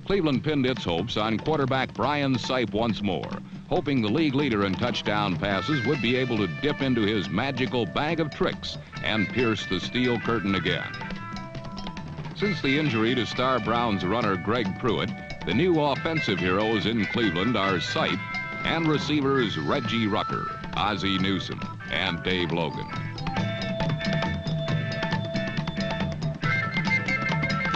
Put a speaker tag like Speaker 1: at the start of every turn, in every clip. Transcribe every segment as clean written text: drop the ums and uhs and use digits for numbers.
Speaker 1: Cleveland pinned its hopes on quarterback Brian Sipe once more, hoping the league leader in touchdown passes would be able to dip into his magical bag of tricks and pierce the steel curtain again. Since the injury to star Browns runner Greg Pruitt, the new offensive heroes in Cleveland are Sipe and receivers Reggie Rucker, Ozzie Newsome, and Dave Logan.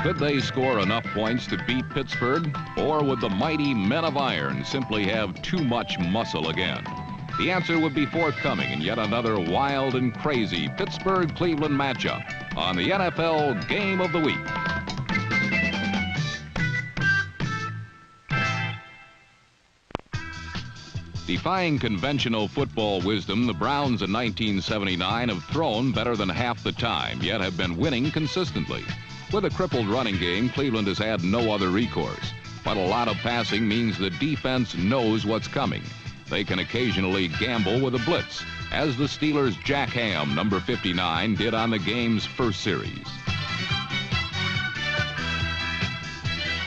Speaker 1: Could they score enough points to beat Pittsburgh, or would the mighty Men of Iron simply have too much muscle again? The answer would be forthcoming in yet another wild and crazy Pittsburgh-Cleveland matchup on the NFL Game of the Week. Defying conventional football wisdom, the Browns in 1979 have thrown better than half the time, yet have been winning consistently. With a crippled running game, Cleveland has had no other recourse. But a lot of passing means the defense knows what's coming. They can occasionally gamble with a blitz, as the Steelers' Jack Ham, number 59, did on the game's first series.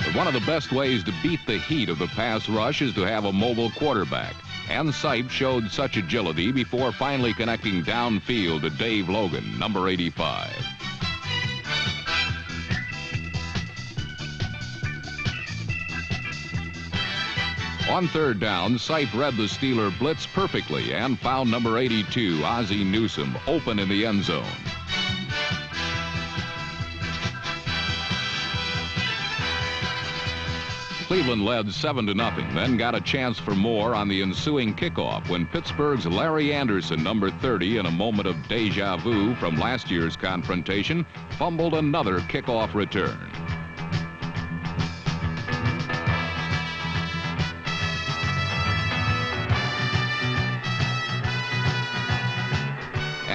Speaker 1: But one of the best ways to beat the heat of the pass rush is to have a mobile quarterback. And Sipe showed such agility before finally connecting downfield to Dave Logan, number 85. On third down, Sipe read the Steeler blitz perfectly and found number 82, Ozzie Newsome, open in the end zone. Cleveland led 7-0, then got a chance for more on the ensuing kickoff when Pittsburgh's Larry Anderson, number 30, in a moment of deja vu from last year's confrontation, fumbled another kickoff return.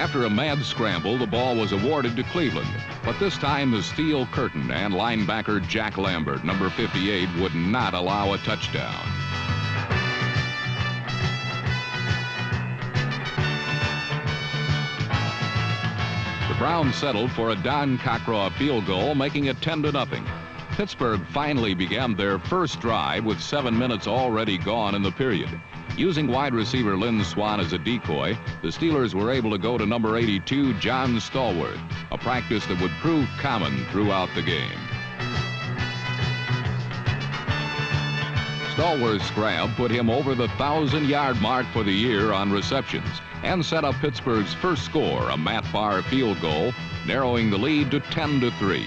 Speaker 1: After a mad scramble, the ball was awarded to Cleveland. But this time, the steel curtain and linebacker Jack Lambert, number 58, would not allow a touchdown. The Browns settled for a Don Cockcroft field goal, making it 10-0. Pittsburgh finally began their first drive with 7 minutes already gone in the period. Using wide receiver Lynn Swann as a decoy, the Steelers were able to go to number 82, John Stallworth, a practice that would prove common throughout the game. Stallworth's grab put him over the 1,000-yard mark for the year on receptions and set up Pittsburgh's first score, a Matt Barr field goal, narrowing the lead to 10-3.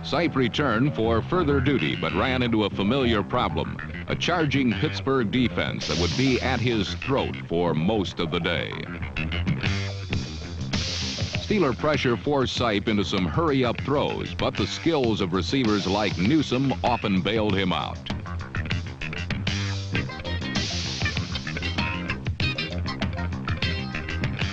Speaker 1: Sipe returned for further duty, but ran into a familiar problem, a charging Pittsburgh defense that would be at his throat for most of the day. Steeler pressure forced Sipe into some hurry-up throws, but the skills of receivers like Newsome often bailed him out.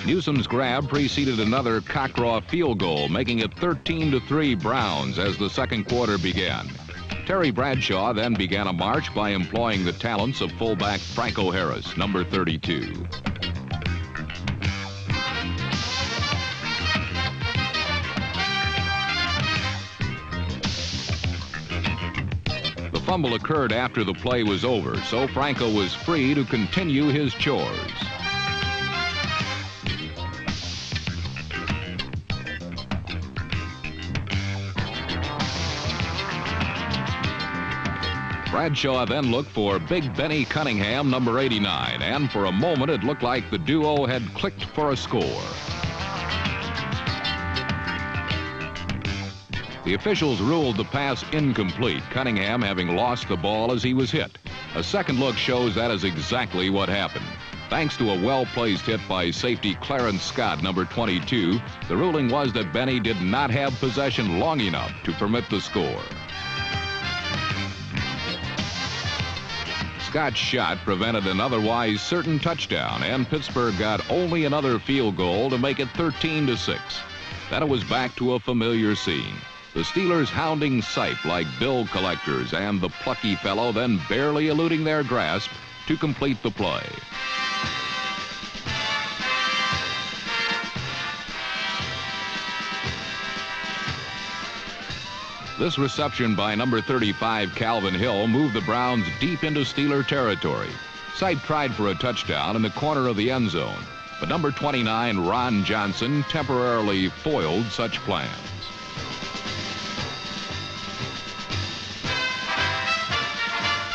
Speaker 1: Newsome's grab preceded another Cockcroft field goal, making it 13-3 Browns as the second quarter began. Terry Bradshaw then began a march by employing the talents of fullback Franco Harris, number 32. The fumble occurred after the play was over, so Franco was free to continue his chores. Bradshaw then looked for Big Benny Cunningham, number 89, and for a moment it looked like the duo had clicked for a score. The officials ruled the pass incomplete, Cunningham having lost the ball as he was hit. A second look shows that is exactly what happened. Thanks to a well-placed hit by safety Clarence Scott, number 22, the ruling was that Benny did not have possession long enough to permit the score. Scott's shot prevented an otherwise certain touchdown, and Pittsburgh got only another field goal to make it 13-6. Then it was back to a familiar scene. The Steelers hounding Sipe like bill collectors, and the plucky fellow then barely eluding their grasp to complete the play. This reception by number 35, Calvin Hill, moved the Browns deep into Steeler territory. Sipe tried for a touchdown in the corner of the end zone, but number 29, Ron Johnson, temporarily foiled such plans.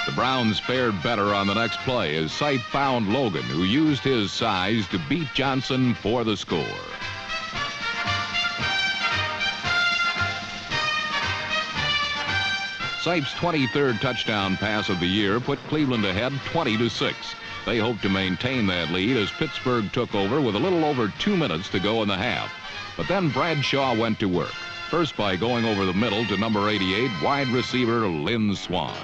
Speaker 1: The Browns fared better on the next play as Sipe found Logan, who used his size to beat Johnson for the score. Sipe's 23rd touchdown pass of the year put Cleveland ahead 20-6. They hoped to maintain that lead as Pittsburgh took over with a little over 2 minutes to go in the half. But then Bradshaw went to work, first by going over the middle to number 88, wide receiver Lynn Swann.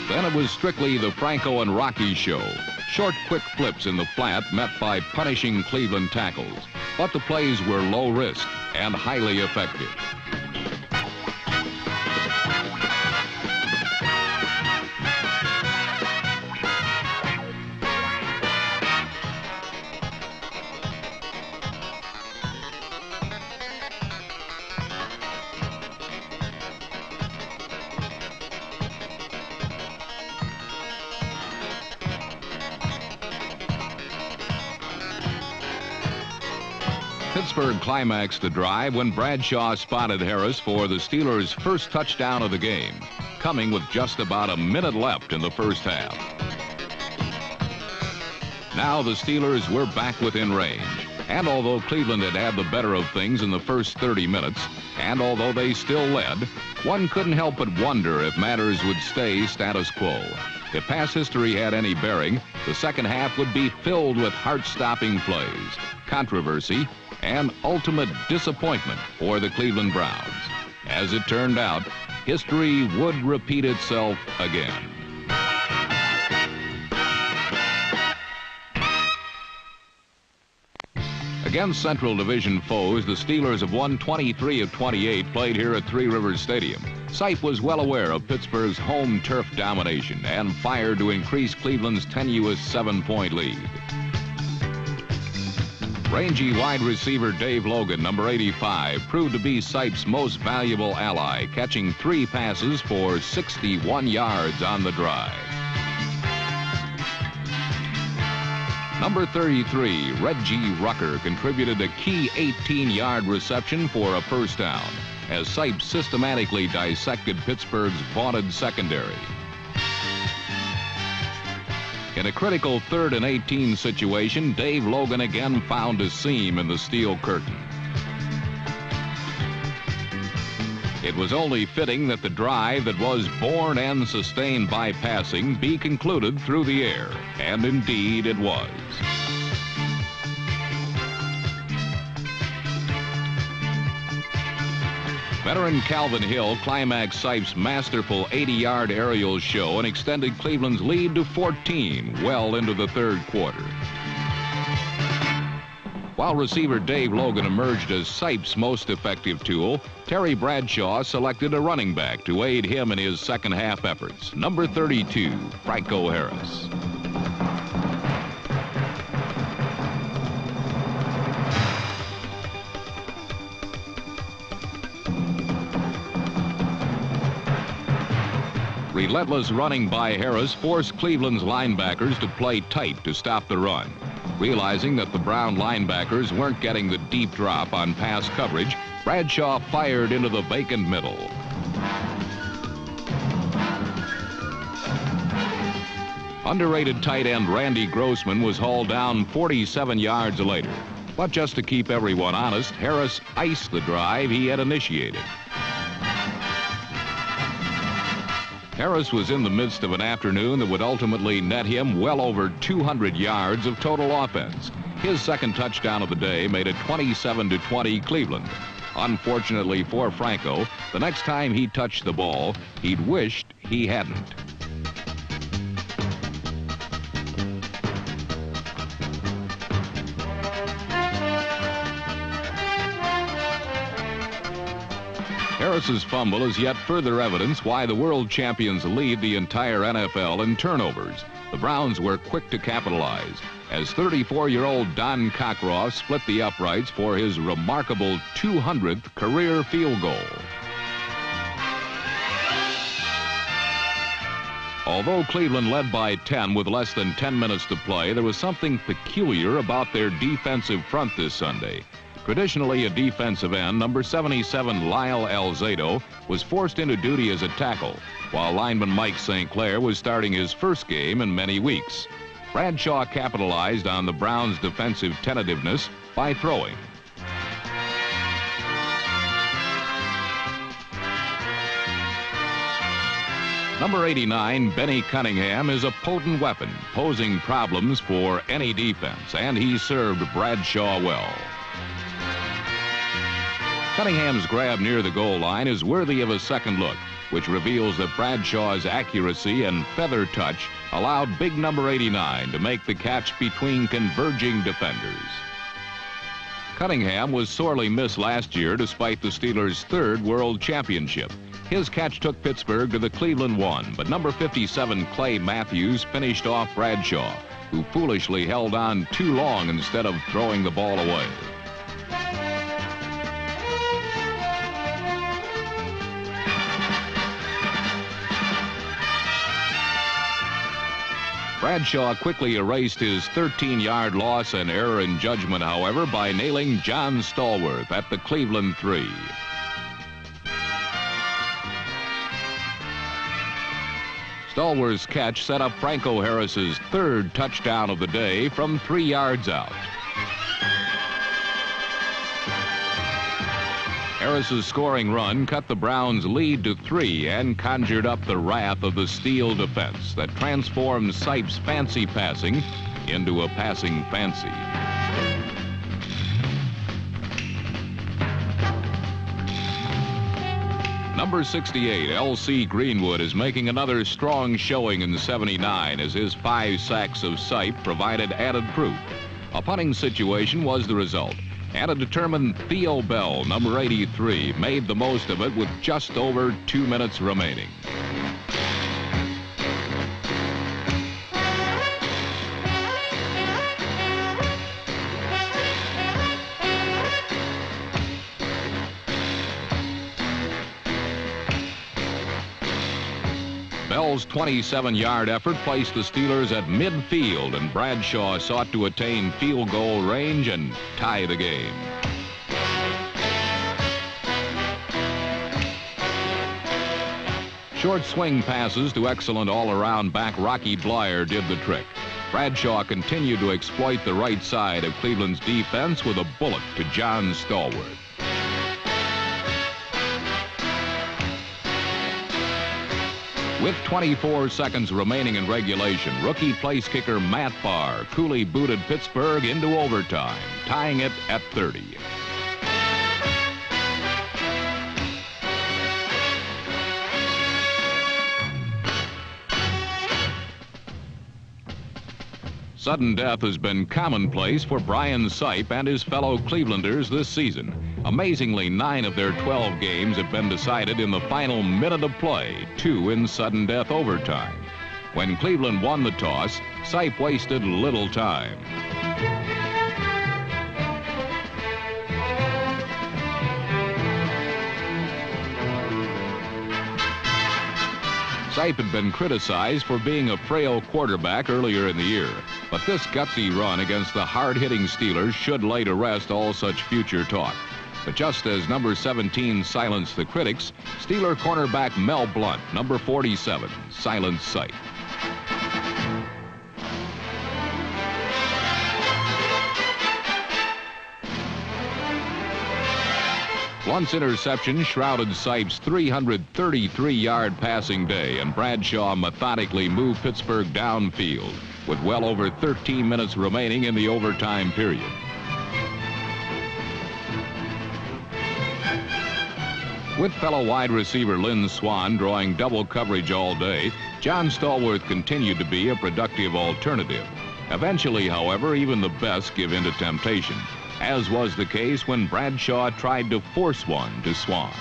Speaker 1: Then it was strictly the Franco and Rocky show. Short, quick flips in the flat met by punishing Cleveland tackles. But the plays were low risk and highly effective. Pittsburgh climaxed the drive when Bradshaw spotted Harris for the Steelers' first touchdown of the game, coming with just about a minute left in the first half. Now the Steelers were back within range, and although Cleveland had had the better of things in the first 30 minutes, and although they still led, one couldn't help but wonder if matters would stay status quo. If past history had any bearing, the second half would be filled with heart-stopping plays, controversy, and ultimate disappointment for the Cleveland Browns. As it turned out, history would repeat itself again. Against Central Division foes, the Steelers have won 23 of 28 played here at Three Rivers Stadium. Sipe was well aware of Pittsburgh's home turf domination and fired to increase Cleveland's tenuous 7-point lead. Rangy wide receiver Dave Logan, number 85, proved to be Sipe's most valuable ally, catching 3 passes for 61 yards on the drive. Number 33, Reggie Rucker, contributed a key 18-yard reception for a first down, as Sipe systematically dissected Pittsburgh's vaunted secondary. In a critical 3rd and 18 situation, Dave Logan again found a seam in the steel curtain. It was only fitting that the drive that was born and sustained by passing be concluded through the air, and indeed it was. Veteran Calvin Hill climaxed Sipe's masterful 80-yard aerial show and extended Cleveland's lead to 14 well into the 3rd quarter. While receiver Dave Logan emerged as Sipe's most effective tool, Terry Bradshaw selected a running back to aid him in his second half efforts, number 32, Franco Harris. Relentless running by Harris forced Cleveland's linebackers to play tight to stop the run. Realizing that the Brown linebackers weren't getting the deep drop on pass coverage, Bradshaw fired into the vacant middle. Underrated tight end Randy Grossman was hauled down 47 yards later. But just to keep everyone honest, Harris iced the drive he had initiated. Harris was in the midst of an afternoon that would ultimately net him well over 200 yards of total offense. His second touchdown of the day made it 27-20 Cleveland. Unfortunately for Franco, the next time he touched the ball, he'd wished he hadn't. Harris's fumble is yet further evidence why the world champions lead the entire NFL in turnovers. The Browns were quick to capitalize as 34-year-old Don Cockroft split the uprights for his remarkable 200th career field goal. Although Cleveland led by 10 with less than 10 minutes to play, there was something peculiar about their defensive front this Sunday. Traditionally a defensive end, number 77 Lyle Alzado was forced into duty as a tackle, while lineman Mike St. Clair was starting his first game in many weeks. Bradshaw capitalized on the Browns' defensive tentativeness by throwing. Number 89, Benny Cunningham, is a potent weapon, posing problems for any defense, and he served Bradshaw well. Cunningham's grab near the goal line is worthy of a second look, which reveals that Bradshaw's accuracy and feather touch allowed big number 89 to make the catch between converging defenders. Cunningham was sorely missed last year despite the Steelers' third world championship. His catch took Pittsburgh to the Cleveland one, but number 57 Clay Matthews finished off Bradshaw, who foolishly held on too long instead of throwing the ball away. Bradshaw quickly erased his 13-yard loss and error in judgment, however, by nailing John Stallworth at the Cleveland 3. Stallworth's catch set up Franco Harris's third touchdown of the day from 3 yards out. Harris's scoring run cut the Browns' lead to 3 and conjured up the wrath of the Steel defense that transformed Sipes' fancy passing into a passing fancy. Number 68, L.C. Greenwood, is making another strong showing in the 79 as his 5 sacks of Sipe provided added proof. A punting situation was the result, and a determined Theo Bell, number 83, made the most of it with just over 2 minutes remaining. Bell's 27-yard effort placed the Steelers at midfield, and Bradshaw sought to attain field goal range and tie the game. Short swing passes to excellent all-around back Rocky Blyer did the trick. Bradshaw continued to exploit the right side of Cleveland's defense with a bullet to John Stallworth. With 24 seconds remaining in regulation, rookie place kicker Matt Barr coolly booted Pittsburgh into overtime, tying it at 30. Sudden death has been commonplace for Brian Sipe and his fellow Clevelanders this season. Amazingly, 9 of their 12 games have been decided in the final minute of play, 2 in sudden death overtime. When Cleveland won the toss, Sipe wasted little time. Sipe had been criticized for being a frail quarterback earlier in the year, but this gutsy run against the hard-hitting Steelers should lay to rest all such future talk. But just as number 17 silenced the critics, Steeler cornerback Mel Blount, number 47, silenced Sipe. Blount's interception shrouded Sipe's 333-yard passing day, and Bradshaw methodically moved Pittsburgh downfield with well over 13 minutes remaining in the overtime period. With fellow wide receiver Lynn Swann drawing double coverage all day, John Stallworth continued to be a productive alternative. Eventually, however, even the best give in to temptation, as was the case when Bradshaw tried to force one to Swann.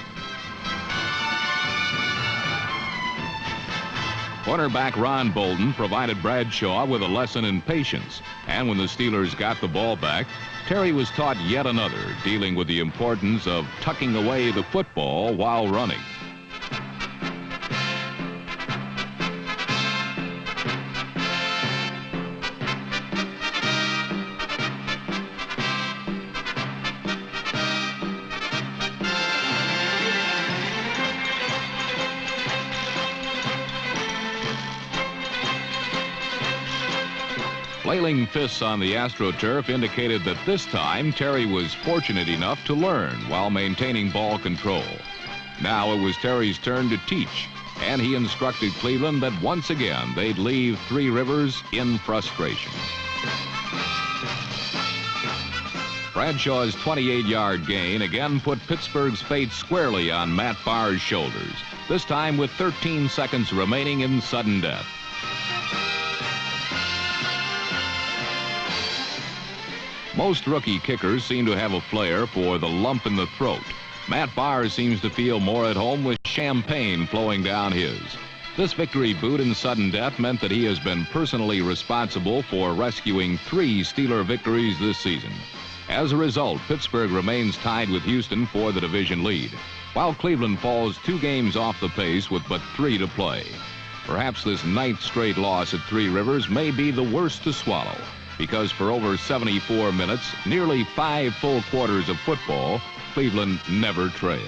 Speaker 1: Cornerback Ron Bolden provided Bradshaw with a lesson in patience. And when the Steelers got the ball back, Terry was taught yet another, dealing with the importance of tucking away the football while running. Flailing fists on the AstroTurf indicated that this time Terry was fortunate enough to learn while maintaining ball control. Now it was Terry's turn to teach, and he instructed Cleveland that once again they'd leave Three Rivers in frustration. Bradshaw's 28-yard gain again put Pittsburgh's fate squarely on Matt Barr's shoulders, this time with 13 seconds remaining in sudden death. Most rookie kickers seem to have a flair for the lump in the throat. Matt Barr seems to feel more at home with champagne flowing down his. This victory boot in sudden death meant that he has been personally responsible for rescuing 3 Steeler victories this season. As a result, Pittsburgh remains tied with Houston for the division lead, while Cleveland falls 2 games off the pace with but 3 to play. Perhaps this 9th straight loss at Three Rivers may be the worst to swallow, because for over 74 minutes, nearly 5 full quarters of football, Cleveland never trailed.